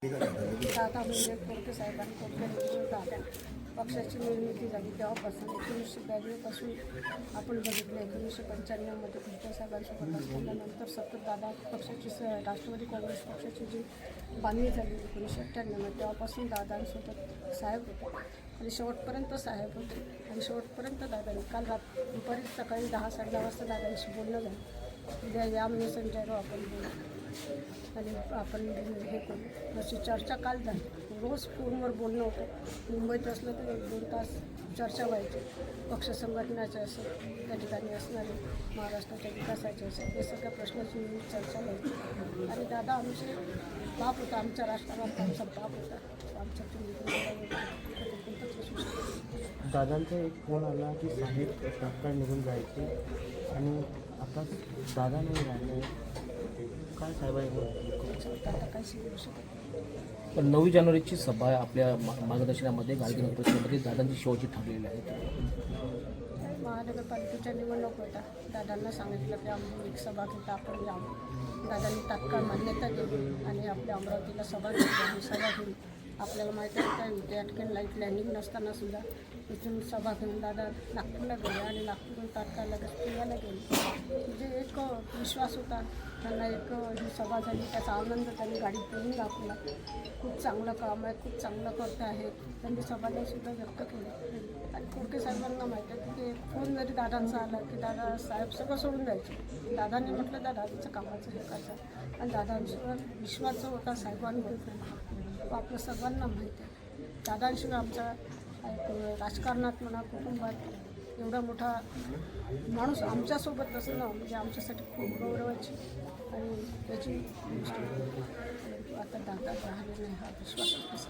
दादा म्हणजे कोणते साहेबांनी दादा पक्षाची निर्मिती झाली तेव्हापासून 1992 पासून आपण बघितलं. 1995मध्ये कोणत्या साहेबांसोबत असताना नंतर सतत दादा पक्षाची राष्ट्रवादी काँग्रेस पक्षाची जी बांधणी झाली 1998 तेव्हापासून दादांसोबत साहेब होते आणि शेवटपर्यंत साहेब होते आणि शेवटपर्यंत दादांनी काल दुपारी सकाळी 10-10:30 वाजता दादांशी बोलणं झालं. उद्या या मी संजय राव आपण बोलू आणि आपण हे करू अशी चर्चा काल झाली. रोज फोनवर बोलणं होतं. मुंबईत असलं तर 1-2 तास चर्चा व्हायची. पक्ष संघटनाचे असेल त्या ठिकाणी असणारे महाराष्ट्राच्या विकासाचे असेल हे सगळ्या प्रश्नाची चर्चा व्हायची आणि दादा आमचे बाप होता. आमच्या राष्ट्रात आमचा बाप होता. आमच्या दादांचा एक फोन आला की साहेब तात्काळ निघून जायचे आणि आता दादा नाही राहिले काय साहेबांनी काय शिकू शकत. पण 9 जानेवारीची सभा आपल्या मार्गदर्शनामध्ये गाडगे परिषदेमध्ये दादांची शेवटची ठरलेली आहे. महानगरपालिकेच्या निवडणूक होता. दादांना सांगितलं की आम्ही एक सभा घेता आपण यावं. दादांनी तात्काळ मान्यता दिली आणि आपल्या अमरावतीला सभा घेतली आणि सभा घेऊन आपल्याला माहिती आहे काय होते अटकेन लाईट लँडिंग नसताना सुद्धा इथून सभा घेऊन दादा नागपूरला गेले आणि नागपूरहून तात्काळ लगेच पुण्याला गेले. म्हणजे एक विश्वास होता त्यांना. एक ही सभा झाली त्याचा आनंद त्यांनी गाडीत घेऊन दाखवला. खूप चांगलं काम आहे, खूप चांगलं करतं आहे त्यांनी सभाने सुद्धा व्यक्त केलं. आणि कोडके साहेबांना माहिती आहे की फोन जरी दादांचा आला की दादा साहेब सगळं सोडून जायचे. दादांनी म्हटलं दादाचं कामाचं हे करायचं आणि दादांशिवाय विश्वास जो होता साहेबांबद्दल आपलं सर्वांना माहिती आहे. दादांशिवाय आमचा राजकारणात म्हणा कुटुंबात एवढा मोठा माणूस आमच्यासोबत असं ना म्हणजे आमच्यासाठी खूप गौरवाची आणि त्याची आता दादा राहिले नाही हा विश्वास